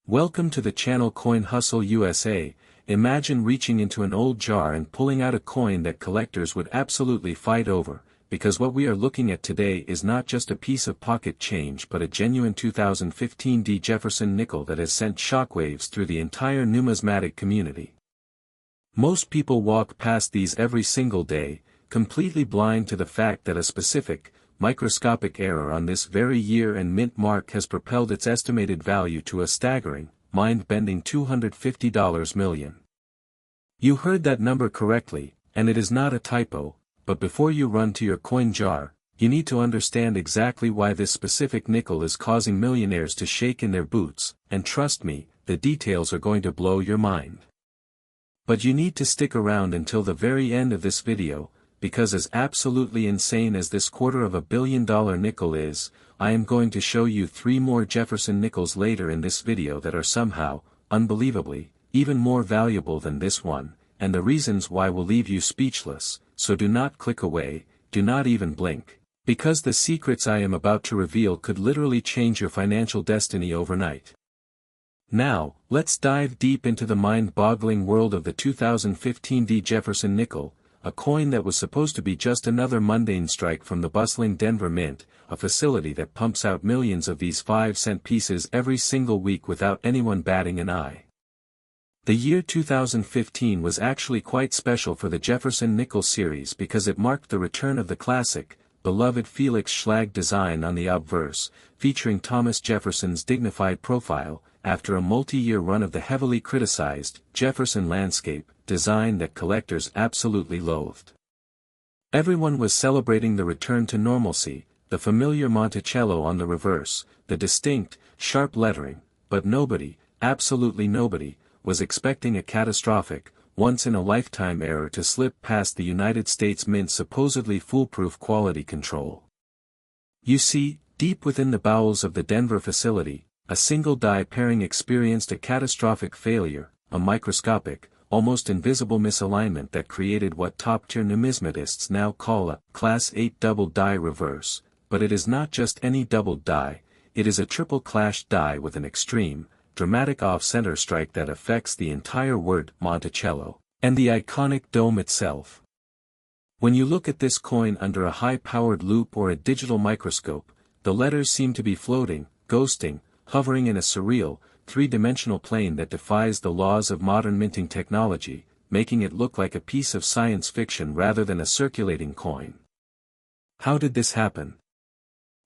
Welcome to the channel Coin Hustle USA. Imagine reaching into an old jar and pulling out a coin that collectors would absolutely fight over, because what we are looking at today is not just a piece of pocket change but a genuine 2015 Jefferson Nickel that has sent shockwaves through the entire numismatic community. Most people walk past these every single day, completely blind to the fact that a specific, microscopic error on this very year and mint mark has propelled its estimated value to a staggering, mind-bending $250 million. You heard that number correctly, and it is not a typo, but before you run to your coin jar, you need to understand exactly why this specific nickel is causing millionaires to shake in their boots, and trust me, the details are going to blow your mind. But you need to stick around until the very end of this video, because as absolutely insane as this $250 million nickel is, I am going to show you 3 more Jefferson Nickels later in this video that are somehow, unbelievably, even more valuable than this one, and the reasons why will leave you speechless, so do not click away, do not even blink, because the secrets I am about to reveal could literally change your financial destiny overnight. Now, let's dive deep into the mind-boggling world of the 2015 Jefferson Nickel, a coin that was supposed to be just another mundane strike from the bustling Denver Mint, a facility that pumps out millions of these 5-cent pieces every single week without anyone batting an eye. The year 2015 was actually quite special for the Jefferson Nickel series because it marked the return of the classic, beloved Felix Schlag design on the obverse, featuring Thomas Jefferson's dignified profile, after a multi-year run of the heavily criticized Jefferson landscape design that collectors absolutely loathed. Everyone was celebrating the return to normalcy, the familiar Monticello on the reverse, the distinct, sharp lettering, but nobody, absolutely nobody, was expecting a catastrophic, once-in-a-lifetime error to slip past the United States Mint's supposedly foolproof quality control. You see, deep within the bowels of the Denver facility, a single die pairing experienced a catastrophic failure, a microscopic, almost invisible misalignment that created what top-tier numismatists now call a Class 8 double die reverse, but it is not just any doubled die, it is a triple clashed die with an extreme, dramatic off-center strike that affects the entire word Monticello, and the iconic dome itself. When you look at this coin under a high-powered loupe or a digital microscope, the letters seem to be floating, ghosting, hovering in a surreal, three-dimensional plane that defies the laws of modern minting technology, making it look like a piece of science fiction rather than a circulating coin. How did this happen?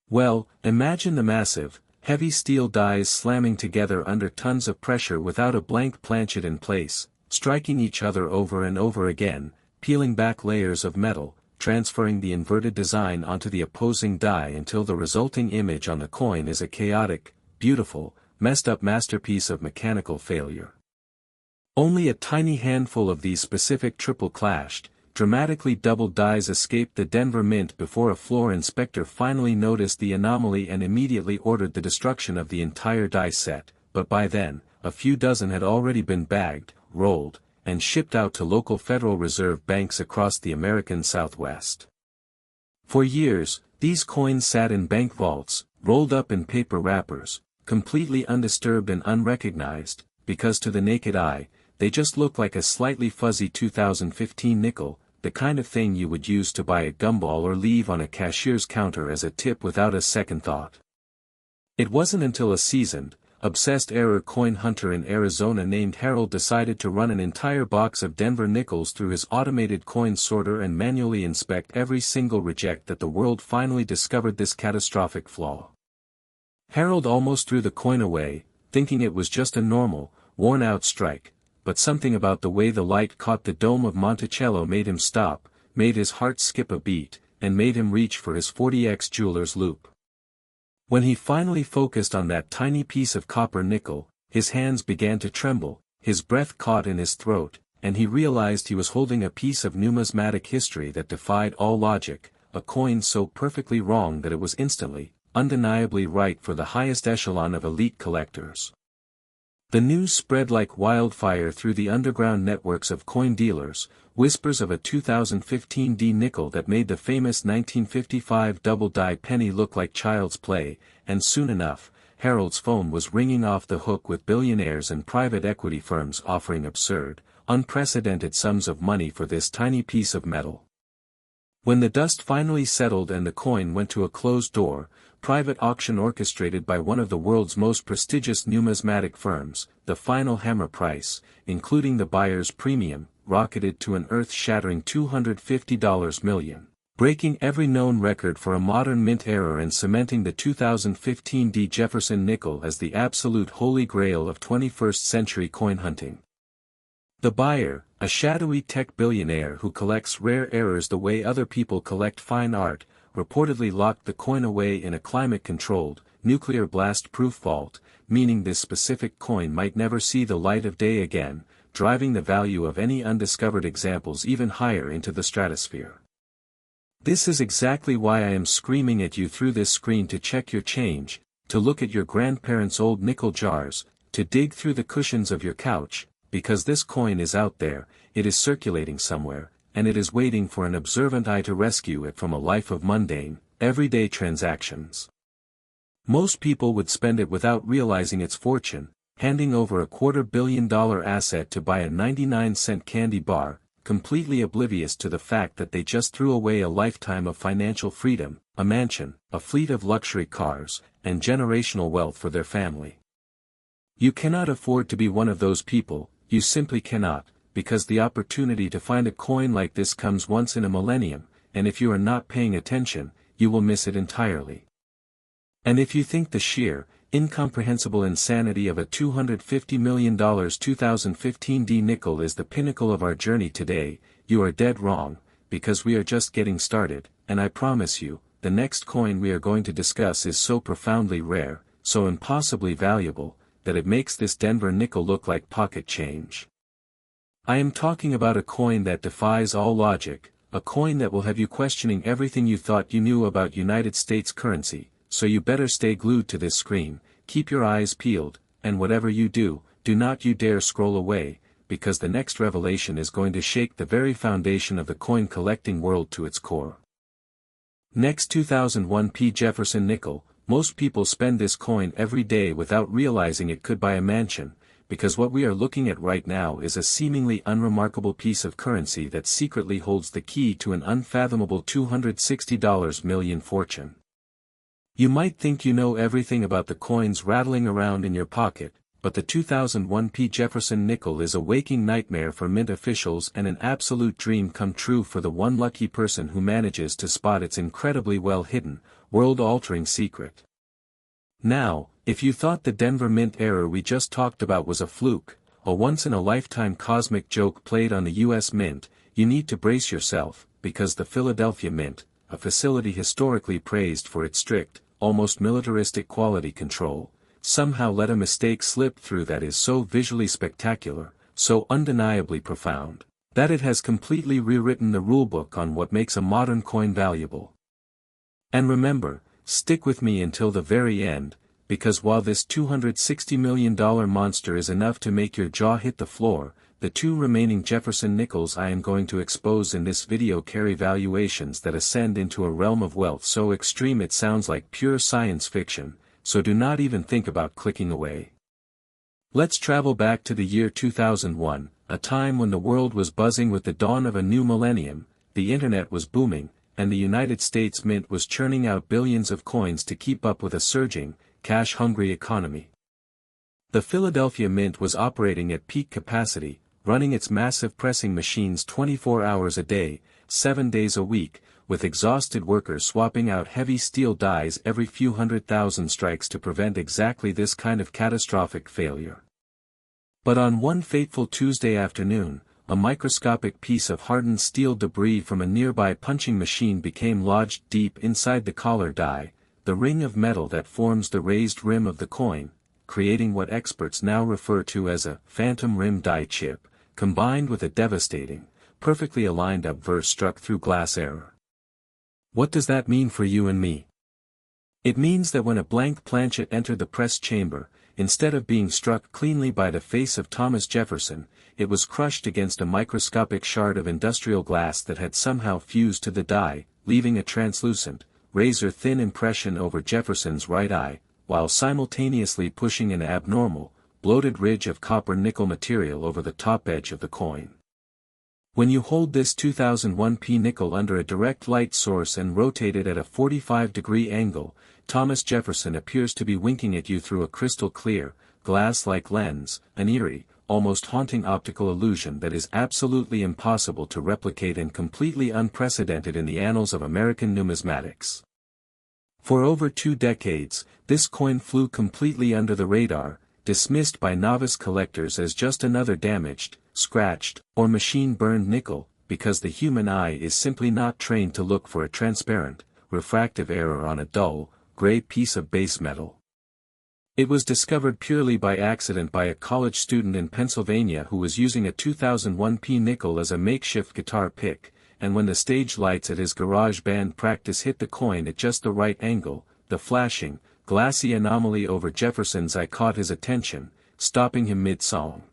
Well, imagine the massive, heavy steel dies slamming together under tons of pressure without a blank planchet in place, striking each other over and over again, peeling back layers of metal, transferring the inverted design onto the opposing die until the resulting image on the coin is a chaotic, beautiful, messed-up masterpiece of mechanical failure. Only a tiny handful of these specific triple-clashed, dramatically doubled dies escaped the Denver Mint before a floor inspector finally noticed the anomaly and immediately ordered the destruction of the entire die set, but by then, a few dozen had already been bagged, rolled, and shipped out to local Federal Reserve banks across the American Southwest. For years, these coins sat in bank vaults, rolled up in paper wrappers, completely undisturbed and unrecognized, because to the naked eye, they just look like a slightly fuzzy 2015 nickel, the kind of thing you would use to buy a gumball or leave on a cashier's counter as a tip without a second thought. It wasn't until a seasoned, obsessed error coin hunter in Arizona named Harold decided to run an entire box of Denver nickels through his automated coin sorter and manually inspect every single reject that the world finally discovered this catastrophic flaw. Harold almost threw the coin away, thinking it was just a normal, worn-out strike, but something about the way the light caught the dome of Monticello made him stop, made his heart skip a beat, and made him reach for his 40x jeweler's loupe. When he finally focused on that tiny piece of copper nickel, his hands began to tremble, his breath caught in his throat, and he realized he was holding a piece of numismatic history that defied all logic, a coin so perfectly wrong that it was instantly, undeniably right for the highest echelon of elite collectors. The news spread like wildfire through the underground networks of coin dealers, whispers of a 2015 nickel that made the famous 1955 double die penny look like child's play, and soon enough, Herald's phone was ringing off the hook with billionaires and private equity firms offering absurd, unprecedented sums of money for this tiny piece of metal. When the dust finally settled and the coin went to a closed door, private auction orchestrated by one of the world's most prestigious numismatic firms, the final hammer price, including the buyer's premium, rocketed to an earth-shattering $250 million, breaking every known record for a modern mint error and cementing the 2015 Jefferson Nickel as the absolute holy grail of 21st-century coin hunting. The buyer, a shadowy tech billionaire who collects rare errors the way other people collect fine art, reportedly locked the coin away in a climate-controlled, nuclear blast-proof vault, meaning this specific coin might never see the light of day again, driving the value of any undiscovered examples even higher into the stratosphere. This is exactly why I am screaming at you through this screen to check your change, to look at your grandparents' old nickel jars, to dig through the cushions of your couch, because this coin is out there, it is circulating somewhere, and it is waiting for an observant eye to rescue it from a life of mundane, everyday transactions. Most people would spend it without realizing its fortune, handing over a $250 million asset to buy a 99-cent candy bar, completely oblivious to the fact that they just threw away a lifetime of financial freedom, a mansion, a fleet of luxury cars, and generational wealth for their family. You cannot afford to be one of those people, you simply cannot, because the opportunity to find a coin like this comes once in a millennium, and if you are not paying attention, you will miss it entirely. And if you think the sheer, incomprehensible insanity of a $250 million 2015 nickel is the pinnacle of our journey today, you are dead wrong, because we are just getting started, and I promise you, the next coin we are going to discuss is so profoundly rare, so impossibly valuable, that it makes this Denver nickel look like pocket change. I am talking about a coin that defies all logic, a coin that will have you questioning everything you thought you knew about United States currency, so you better stay glued to this screen, keep your eyes peeled, and whatever you do, do not you dare scroll away, because the next revelation is going to shake the very foundation of the coin collecting world to its core. Next 2001 Jefferson Nickel. Most people spend this coin every day without realizing it could buy a mansion, because what we are looking at right now is a seemingly unremarkable piece of currency that secretly holds the key to an unfathomable $260 million fortune. You might think you know everything about the coins rattling around in your pocket, but the 2001 Jefferson Nickel is a waking nightmare for mint officials and an absolute dream come true for the one lucky person who manages to spot its incredibly well-hidden, world-altering secret. Now, if you thought the Denver Mint error we just talked about was a fluke, a once-in-a-lifetime cosmic joke played on the U.S. Mint, you need to brace yourself, because the Philadelphia Mint, a facility historically praised for its strict, almost militaristic quality control, somehow let a mistake slip through that is so visually spectacular, so undeniably profound, that it has completely rewritten the rulebook on what makes a modern coin valuable. And remember, stick with me until the very end, because while this $260 million monster is enough to make your jaw hit the floor, the two remaining Jefferson Nickels I am going to expose in this video carry valuations that ascend into a realm of wealth so extreme it sounds like pure science fiction, so do not even think about clicking away. Let's travel back to the year 2001, a time when the world was buzzing with the dawn of a new millennium, the internet was booming, and the United States Mint was churning out billions of coins to keep up with a surging, cash-hungry economy. The Philadelphia Mint was operating at peak capacity, running its massive pressing machines 24 hours a day, 7 days a week, with exhausted workers swapping out heavy steel dies every few 100,000 strikes to prevent exactly this kind of catastrophic failure. But on one fateful Tuesday afternoon, a microscopic piece of hardened steel debris from a nearby punching machine became lodged deep inside the collar die, the ring of metal that forms the raised rim of the coin, creating what experts now refer to as a phantom rim die chip, combined with a devastating, perfectly aligned obverse struck through glass error. What does that mean for you and me? It means that when a blank planchet entered the press chamber, instead of being struck cleanly by the face of Thomas Jefferson, it was crushed against a microscopic shard of industrial glass that had somehow fused to the die, leaving a translucent, razor-thin impression over Jefferson's right eye, while simultaneously pushing an abnormal, bloated ridge of copper-nickel material over the top edge of the coin. When you hold this 2001p nickel under a direct light source and rotate it at a 45-degree angle, Thomas Jefferson appears to be winking at you through a crystal-clear, glass-like lens, an eerie, almost haunting optical illusion that is absolutely impossible to replicate and completely unprecedented in the annals of American numismatics. For over 2 decades, this coin flew completely under the radar, dismissed by novice collectors as just another damaged, scratched, or machine-burned nickel, because the human eye is simply not trained to look for a transparent, refractive error on a dull, gray piece of base metal. It was discovered purely by accident by a college student in Pennsylvania who was using a 2001p nickel as a makeshift guitar pick, and when the stage lights at his garage band practice hit the coin at just the right angle, the flashing, glassy anomaly over Jefferson's eye caught his attention, stopping him mid-song.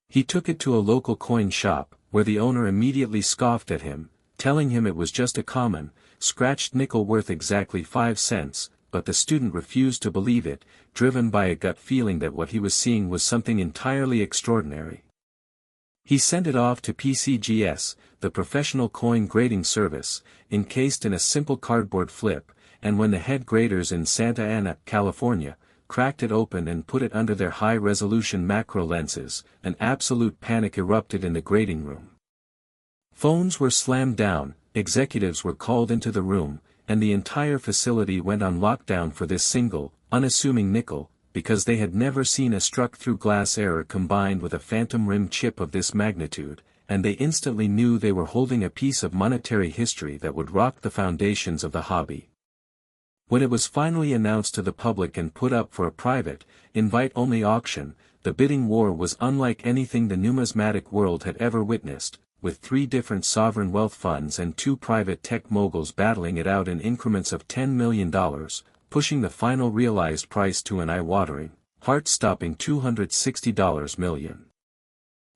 He took it to a local coin shop, where the owner immediately scoffed at him, telling him it was just a common, scratched nickel worth exactly 5 cents, but the student refused to believe it, driven by a gut feeling that what he was seeing was something entirely extraordinary. He sent it off to PCGS, the professional coin grading service, encased in a simple cardboard flip, and when the head graders in Santa Ana, California, cracked it open and put it under their high-resolution macro lenses, an absolute panic erupted in the grading room. Phones were slammed down, executives were called into the room, and the entire facility went on lockdown for this single, unassuming nickel, because they had never seen a struck-through glass error combined with a phantom rim chip of this magnitude, and they instantly knew they were holding a piece of monetary history that would rock the foundations of the hobby. When it was finally announced to the public and put up for a private, invite-only auction, the bidding war was unlike anything the numismatic world had ever witnessed, with 3 different sovereign wealth funds and 2 private tech moguls battling it out in increments of $10 million, pushing the final realized price to an eye-watering, heart-stopping $260 million.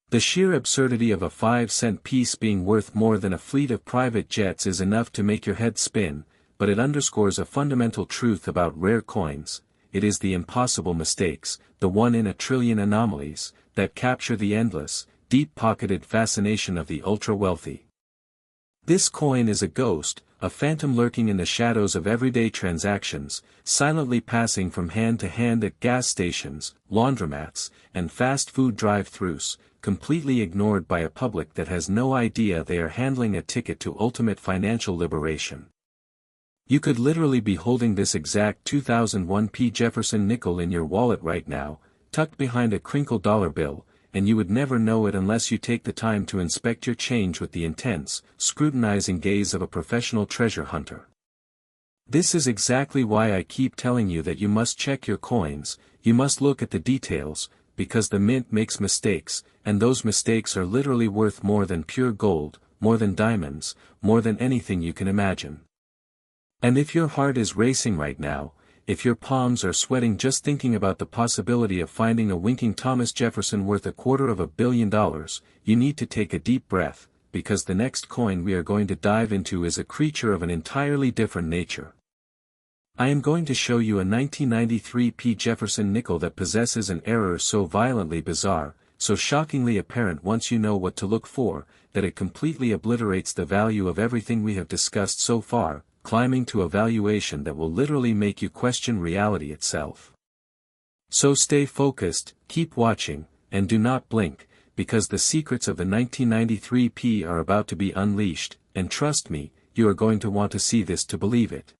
The sheer absurdity of a 5-cent piece being worth more than a fleet of private jets is enough to make your head spin, but it underscores a fundamental truth about rare coins: it is the impossible mistakes, the 1 in a trillion anomalies, that capture the endless, deep-pocketed fascination of the ultra-wealthy. This coin is a ghost, a phantom lurking in the shadows of everyday transactions, silently passing from hand to hand at gas stations, laundromats, and fast food drive-thrus, completely ignored by a public that has no idea they are handling a ticket to ultimate financial liberation. You could literally be holding this exact 2001p Jefferson nickel in your wallet right now, tucked behind a crinkled dollar bill, and you would never know it unless you take the time to inspect your change with the intense, scrutinizing gaze of a professional treasure hunter. This is exactly why I keep telling you that you must check your coins, you must look at the details, because the mint makes mistakes, and those mistakes are literally worth more than pure gold, more than diamonds, more than anything you can imagine. And if your heart is racing right now, if your palms are sweating just thinking about the possibility of finding a winking Thomas Jefferson worth $250 million, you need to take a deep breath, because the next coin we are going to dive into is a creature of an entirely different nature. I am going to show you a 1993p Jefferson nickel that possesses an error so violently bizarre, so shockingly apparent once you know what to look for, that it completely obliterates the value of everything we have discussed so far, climbing to a valuation that will literally make you question reality itself. So stay focused, keep watching, and do not blink, because the secrets of the 1993p are about to be unleashed, and trust me, you are going to want to see this to believe it.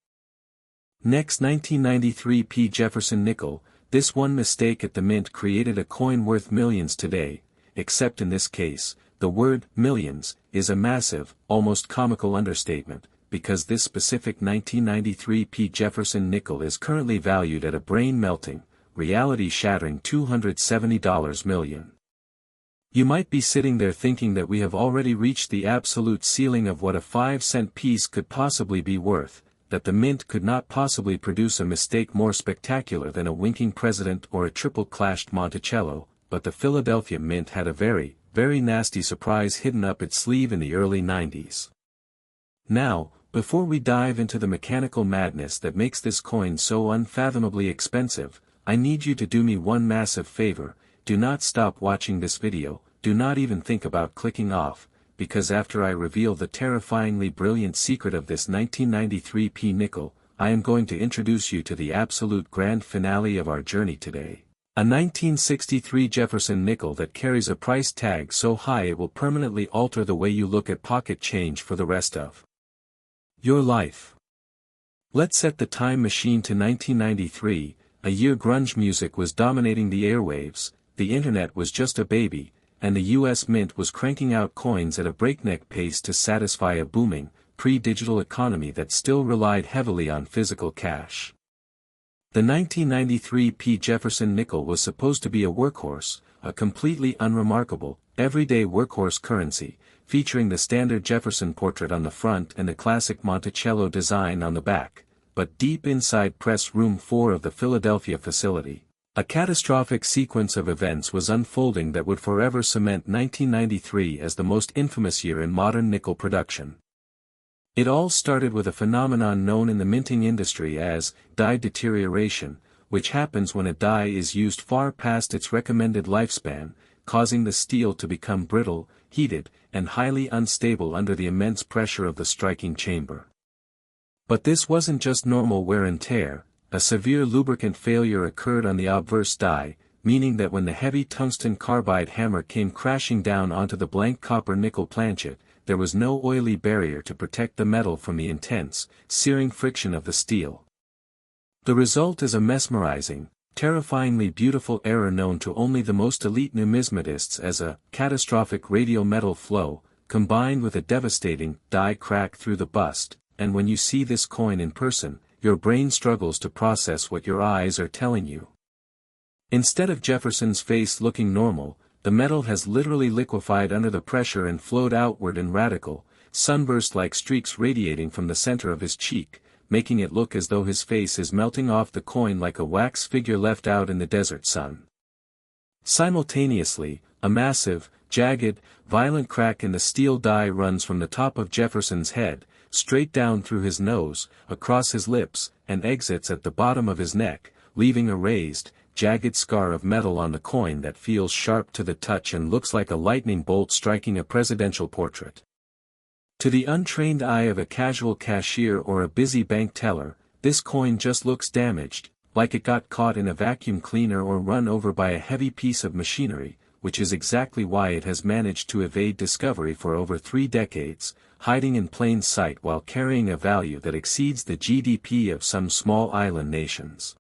Next, 1993p Jefferson Nickel. This one mistake at the mint created a coin worth millions today, except in this case, the word millions is a massive, almost comical understatement, because this specific 1993p Jefferson Nickel is currently valued at a brain-melting, reality-shattering $270 million. You might be sitting there thinking that we have already reached the absolute ceiling of what a 5-cent piece could possibly be worth, that the mint could not possibly produce a mistake more spectacular than a winking president or a triple-clashed Monticello, but the Philadelphia Mint had a very, very nasty surprise hidden up its sleeve in the early 90s. Now, Before we dive into the mechanical madness that makes this coin so unfathomably expensive, I need you to do me one massive favor: do not stop watching this video, do not even think about clicking off, because after I reveal the terrifyingly brilliant secret of this 1993 P nickel, I am going to introduce you to the absolute grand finale of our journey today. A 1963 Jefferson nickel that carries a price tag so high it will permanently alter the way you look at pocket change for the rest of your life. Let's set the time machine to 1993, a year grunge music was dominating the airwaves, the internet was just a baby, and the US Mint was cranking out coins at a breakneck pace to satisfy a booming, pre-digital economy that still relied heavily on physical cash. The 1993 P Jefferson nickel was supposed to be a workhorse, a completely unremarkable, everyday workhorse currency, featuring the standard Jefferson portrait on the front and the classic Monticello design on the back, but deep inside Press Room 4 of the Philadelphia facility, a catastrophic sequence of events was unfolding that would forever cement 1993 as the most infamous year in modern nickel production. It all started with a phenomenon known in the minting industry as die deterioration, which happens when a die is used far past its recommended lifespan, causing the steel to become brittle, heated, and highly unstable under the immense pressure of the striking chamber. But this wasn't just normal wear and tear. A severe lubricant failure occurred on the obverse die, meaning that when the heavy tungsten carbide hammer came crashing down onto the blank copper nickel planchet, there was no oily barrier to protect the metal from the intense, searing friction of the steel. The result is a mesmerizing, terrifyingly beautiful error known to only the most elite numismatists as a catastrophic radial metal flow, combined with a devastating die crack through the bust, and when you see this coin in person, your brain struggles to process what your eyes are telling you. Instead of Jefferson's face looking normal, the metal has literally liquefied under the pressure and flowed outward in radical, sunburst-like streaks radiating from the center of his cheek, making it look as though his face is melting off the coin like a wax figure left out in the desert sun. Simultaneously, a massive, jagged, violent crack in the steel die runs from the top of Jefferson's head, straight down through his nose, across his lips, and exits at the bottom of his neck, leaving a raised, jagged scar of metal on the coin that feels sharp to the touch and looks like a lightning bolt striking a presidential portrait. To the untrained eye of a casual cashier or a busy bank teller, this coin just looks damaged, like it got caught in a vacuum cleaner or run over by a heavy piece of machinery, which is exactly why it has managed to evade discovery for over 3 decades, hiding in plain sight while carrying a value that exceeds the GDP of some small island nations.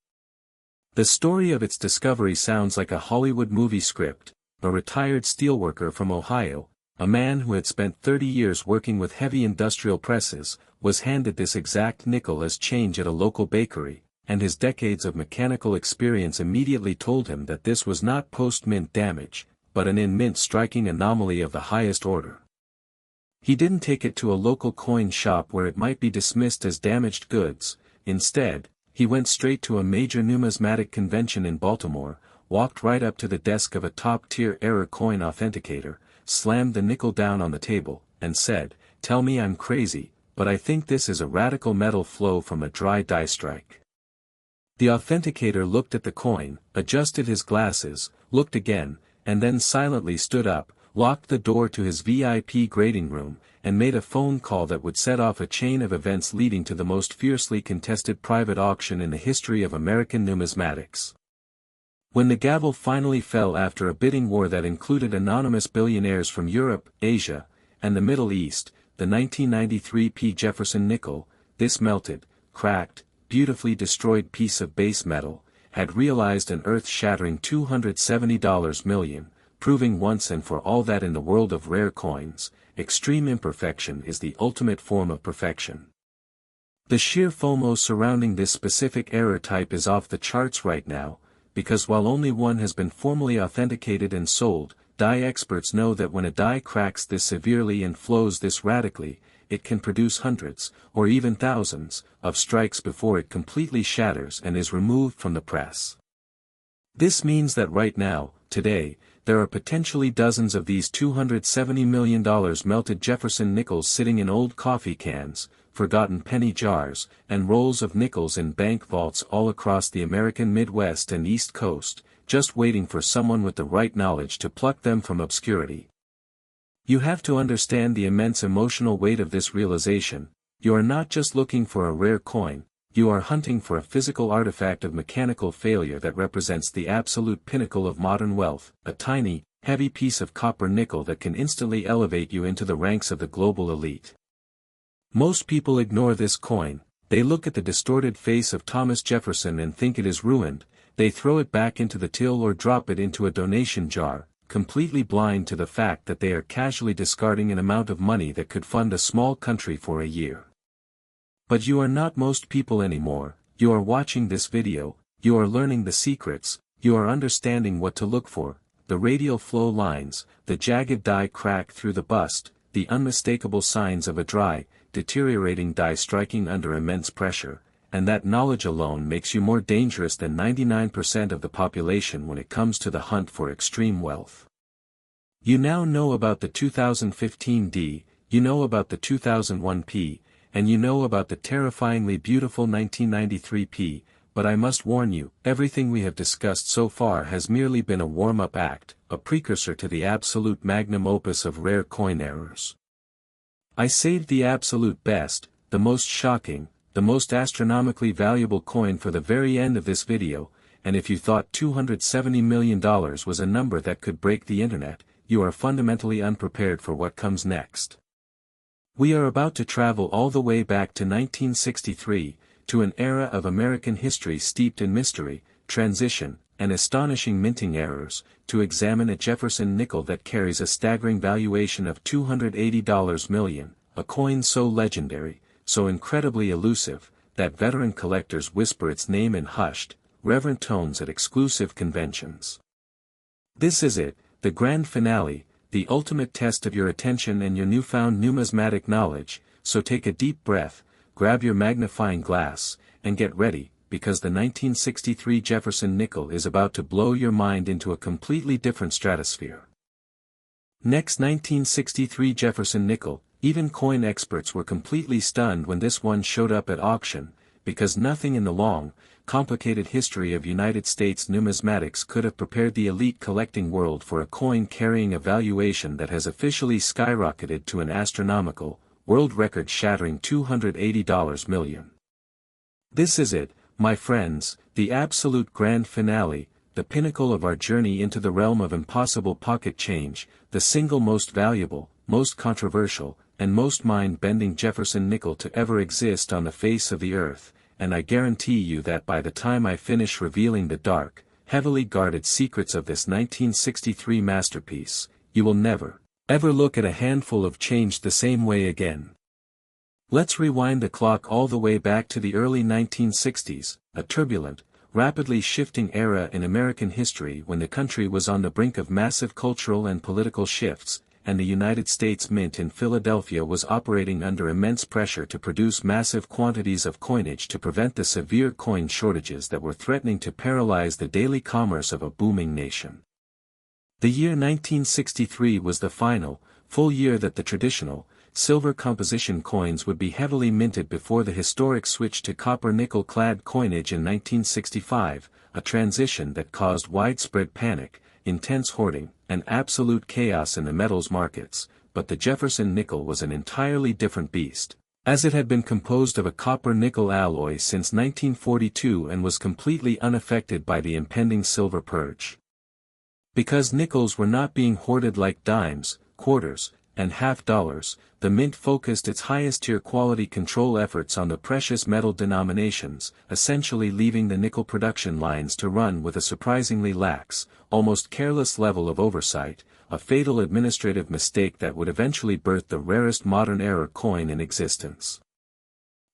The story of its discovery sounds like a Hollywood movie script. A retired steelworker from Ohio, a man who had spent 30 years working with heavy industrial presses, was handed this exact nickel as change at a local bakery, and his decades of mechanical experience immediately told him that this was not post-mint damage, but an in-mint striking anomaly of the highest order. He didn't take it to a local coin shop where it might be dismissed as damaged goods. Instead, he went straight to a major numismatic convention in Baltimore, walked right up to the desk of a top-tier error coin authenticator, slammed the nickel down on the table, and said, "Tell me I'm crazy, but I think this is a radical metal flow from a dry die strike." The authenticator looked at the coin, adjusted his glasses, looked again, and then silently stood up, locked the door to his VIP grading room, and made a phone call that would set off a chain of events leading to the most fiercely contested private auction in the history of American numismatics. When the gavel finally fell after a bidding war that included anonymous billionaires from Europe, Asia, and the Middle East, the 1993 P Jefferson nickel, this melted, cracked, beautifully destroyed piece of base metal, had realized an earth-shattering $270 million, proving once and for all that in the world of rare coins, extreme imperfection is the ultimate form of perfection. The sheer FOMO surrounding this specific error type is off the charts right now, because while only one has been formally authenticated and sold, die experts know that when a die cracks this severely and flows this radically, it can produce hundreds, or even thousands, of strikes before it completely shatters and is removed from the press. This means that right now, today, there are potentially dozens of these $270 million melted Jefferson Nickels sitting in old coffee cans, forgotten penny jars, and rolls of nickels in bank vaults all across the American Midwest and East Coast, just waiting for someone with the right knowledge to pluck them from obscurity. You have to understand the immense emotional weight of this realization. You are not just looking for a rare coin, you are hunting for a physical artifact of mechanical failure that represents the absolute pinnacle of modern wealth, a tiny, heavy piece of copper nickel that can instantly elevate you into the ranks of the global elite. Most people ignore this coin. They look at the distorted face of Thomas Jefferson and think it is ruined. They throw it back into the till or drop it into a donation jar, completely blind to the fact that they are casually discarding an amount of money that could fund a small country for a year. But you are not most people anymore. You are watching this video, you are learning the secrets, you are understanding what to look for, the radial flow lines, the jagged die crack through the bust, the unmistakable signs of a dry, deteriorating die striking under immense pressure, and that knowledge alone makes you more dangerous than 99% of the population when it comes to the hunt for extreme wealth. You now know about the 2015 D, you know about the 2001 P, and you know about the terrifyingly beautiful 1993 P, but I must warn you, everything we have discussed so far has merely been a warm-up act, a precursor to the absolute magnum opus of rare coin errors. I saved the absolute best, the most shocking, the most astronomically valuable coin for the very end of this video, and if you thought $270 million was a number that could break the internet, you are fundamentally unprepared for what comes next. We are about to travel all the way back to 1963, to an era of American history steeped in mystery, transition, and astonishing minting errors, to examine a Jefferson nickel that carries a staggering valuation of $280 million, a coin so legendary, so incredibly elusive, that veteran collectors whisper its name in hushed, reverent tones at exclusive conventions. This is it, the grand finale, the ultimate test of your attention and your newfound numismatic knowledge, so take a deep breath, grab your magnifying glass, and get ready, because the 1963 Jefferson Nickel is about to blow your mind into a completely different stratosphere. Next, 1963 Jefferson Nickel. Even coin experts were completely stunned when this one showed up at auction, because nothing in the long, complicated history of United States numismatics could have prepared the elite collecting world for a coin carrying a valuation that has officially skyrocketed to an astronomical, world record-shattering $280 million. This is it, my friends, the absolute grand finale, the pinnacle of our journey into the realm of impossible pocket change, the single most valuable, most controversial, and most mind-bending Jefferson nickel to ever exist on the face of the earth, and I guarantee you that by the time I finish revealing the dark, heavily guarded secrets of this 1963 masterpiece, you will never, ever look at a handful of change the same way again. Let's rewind the clock all the way back to the early 1960s, a turbulent, rapidly shifting era in American history when the country was on the brink of massive cultural and political shifts, and the United States Mint in Philadelphia was operating under immense pressure to produce massive quantities of coinage to prevent the severe coin shortages that were threatening to paralyze the daily commerce of a booming nation. The year 1963 was the final, full year that the traditional, silver composition coins would be heavily minted before the historic switch to copper nickel-clad coinage in 1965, a transition that caused widespread panic, intense hoarding, and absolute chaos in the metals markets, but the Jefferson nickel was an entirely different beast, as it had been composed of a copper-nickel alloy since 1942 and was completely unaffected by the impending silver purge. Because nickels were not being hoarded like dimes, quarters, and half-dollars, the mint focused its highest-tier quality control efforts on the precious metal denominations, essentially leaving the nickel production lines to run with a surprisingly lax, almost careless level of oversight, a fatal administrative mistake that would eventually birth the rarest modern era coin in existence.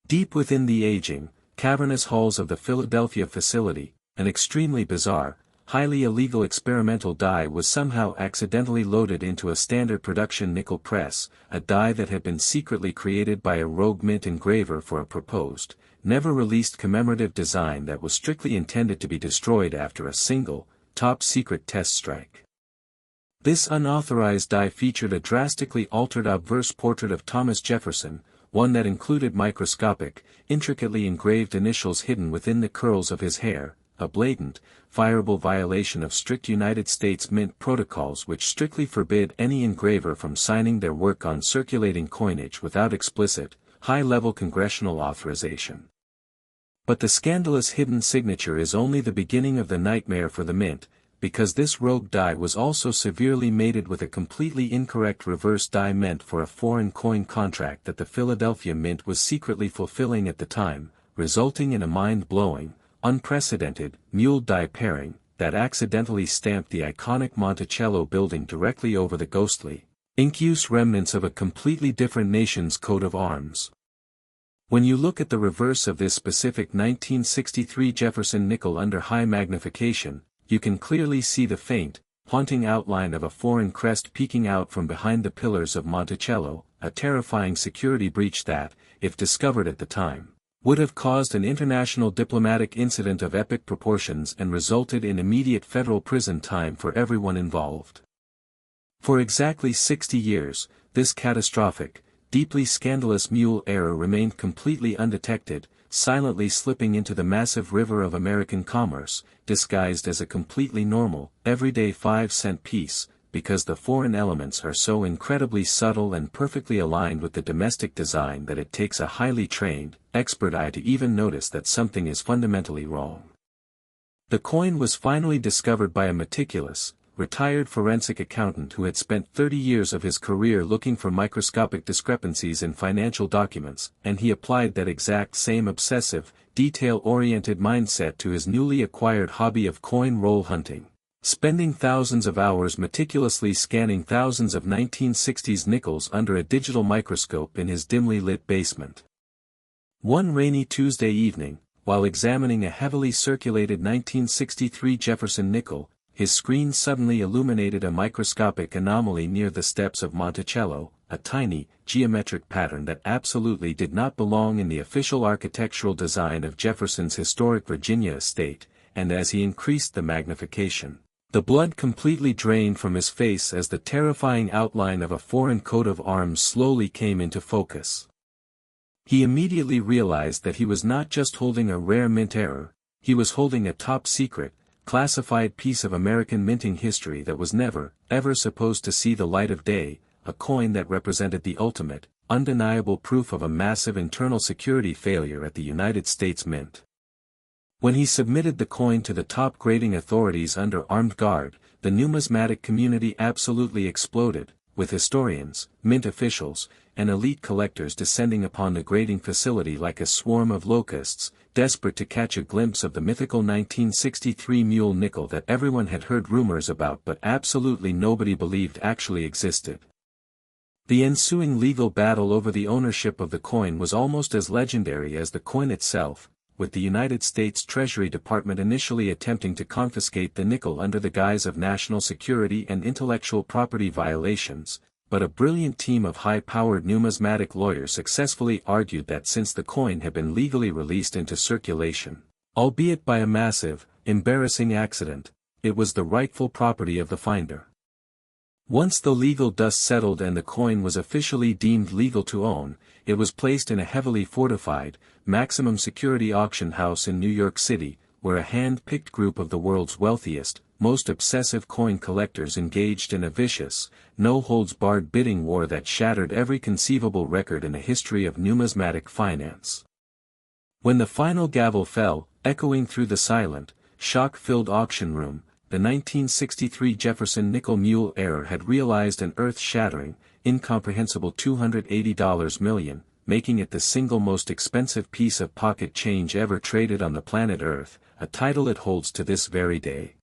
Deep within the aging, cavernous halls of the Philadelphia facility, an extremely bizarre, highly illegal experimental die was somehow accidentally loaded into a standard production nickel press, a die that had been secretly created by a rogue mint engraver for a proposed, never-released commemorative design that was strictly intended to be destroyed after a single, top-secret test strike. This unauthorized die featured a drastically altered obverse portrait of Thomas Jefferson, one that included microscopic, intricately engraved initials hidden within the curls of his hair, a blatant, fireable violation of strict United States Mint protocols which strictly forbid any engraver from signing their work on circulating coinage without explicit, high-level congressional authorization. But the scandalous hidden signature is only the beginning of the nightmare for the Mint, because this rogue die was also severely mated with a completely incorrect reverse die meant for a foreign coin contract that the Philadelphia Mint was secretly fulfilling at the time, resulting in a mind-blowing, unprecedented, mule die pairing, that accidentally stamped the iconic Monticello building directly over the ghostly, inchoate remnants of a completely different nation's coat of arms. When you look at the reverse of this specific 1963 Jefferson nickel under high magnification, you can clearly see the faint, haunting outline of a foreign crest peeking out from behind the pillars of Monticello, a terrifying security breach that, if discovered at the time, would have caused an international diplomatic incident of epic proportions and resulted in immediate federal prison time for everyone involved. For exactly 60 years, this catastrophic, deeply scandalous mule error remained completely undetected, silently slipping into the massive river of American commerce, disguised as a completely normal, everyday 5-cent piece, because the foreign elements are so incredibly subtle and perfectly aligned with the domestic design that it takes a highly trained, expert eye to even notice that something is fundamentally wrong. The coin was finally discovered by a meticulous, retired forensic accountant who had spent 30 years of his career looking for microscopic discrepancies in financial documents, and he applied that exact same obsessive, detail-oriented mindset to his newly acquired hobby of coin roll hunting, spending thousands of hours meticulously scanning thousands of 1960s nickels under a digital microscope in his dimly lit basement. One rainy Tuesday evening, while examining a heavily circulated 1963 Jefferson nickel, his screen suddenly illuminated a microscopic anomaly near the steps of Monticello, a tiny, geometric pattern that absolutely did not belong in the official architectural design of Jefferson's historic Virginia estate, and as he increased the magnification, the blood completely drained from his face as the terrifying outline of a foreign coat of arms slowly came into focus. He immediately realized that he was not just holding a rare mint error, he was holding a top-secret, classified piece of American minting history that was never, ever supposed to see the light of day, a coin that represented the ultimate, undeniable proof of a massive internal security failure at the United States Mint. When he submitted the coin to the top grading authorities under armed guard, the numismatic community absolutely exploded, with historians, mint officials, and elite collectors descending upon the grading facility like a swarm of locusts, desperate to catch a glimpse of the mythical 1963 mule nickel that everyone had heard rumors about but absolutely nobody believed actually existed. The ensuing legal battle over the ownership of the coin was almost as legendary as the coin itself, with the United States Treasury Department initially attempting to confiscate the nickel under the guise of national security and intellectual property violations, but a brilliant team of high-powered numismatic lawyers successfully argued that since the coin had been legally released into circulation, albeit by a massive, embarrassing accident, it was the rightful property of the finder. Once the legal dust settled and the coin was officially deemed legal to own, it was placed in a heavily fortified, maximum security auction house in New York City, where a hand-picked group of the world's wealthiest, most obsessive coin collectors engaged in a vicious, no-holds-barred bidding war that shattered every conceivable record in the history of numismatic finance. When the final gavel fell, echoing through the silent, shock-filled auction room, the 1963 Jefferson nickel mule error had realized an earth-shattering, incomprehensible $280 million, making it the single most expensive piece of pocket change ever traded on the planet Earth, a title it holds to this very day.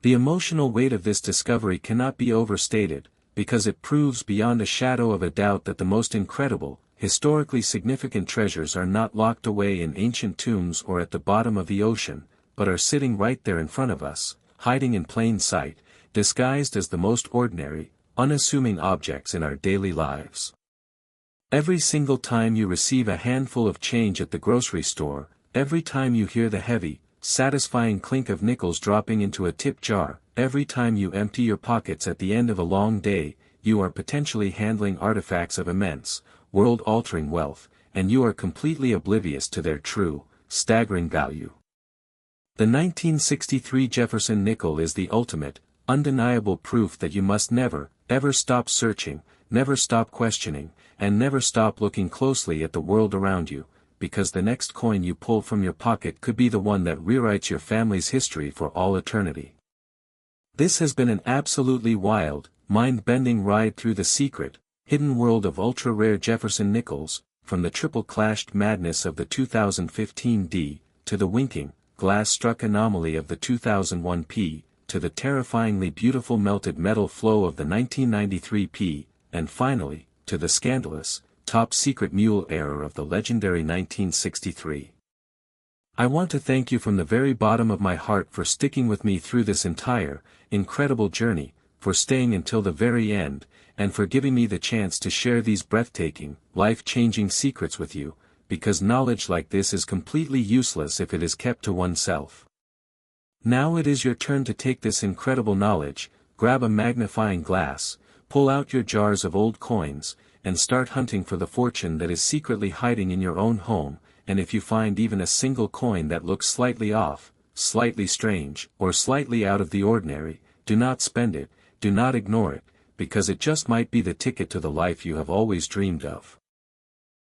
The emotional weight of this discovery cannot be overstated, because it proves beyond a shadow of a doubt that the most incredible, historically significant treasures are not locked away in ancient tombs or at the bottom of the ocean, but are sitting right there in front of us, hiding in plain sight, disguised as the most ordinary, unassuming objects in our daily lives. Every single time you receive a handful of change at the grocery store, every time you hear the heavy, satisfying clink of nickels dropping into a tip jar, every time you empty your pockets at the end of a long day, you are potentially handling artifacts of immense, world-altering wealth, and you are completely oblivious to their true, staggering value. The 1963 Jefferson Nickel is the ultimate, undeniable proof that you must never, ever stop searching, never stop questioning, and never stop looking closely at the world around you, because the next coin you pull from your pocket could be the one that rewrites your family's history for all eternity. This has been an absolutely wild, mind-bending ride through the secret, hidden world of ultra-rare Jefferson Nickels, from the triple-clashed madness of the 2015 D, to the winking, glass-struck anomaly of the 2001 P, to the terrifyingly beautiful melted metal flow of the 1993 P, and finally, to the scandalous, top-secret mule error of the legendary 1963. I want to thank you from the very bottom of my heart for sticking with me through this entire, incredible journey, for staying until the very end, and for giving me the chance to share these breathtaking, life-changing secrets with you, because knowledge like this is completely useless if it is kept to oneself. Now it is your turn to take this incredible knowledge, grab a magnifying glass, pull out your jars of old coins, and start hunting for the fortune that is secretly hiding in your own home, and if you find even a single coin that looks slightly off, slightly strange, or slightly out of the ordinary, do not spend it, do not ignore it, because it just might be the ticket to the life you have always dreamed of.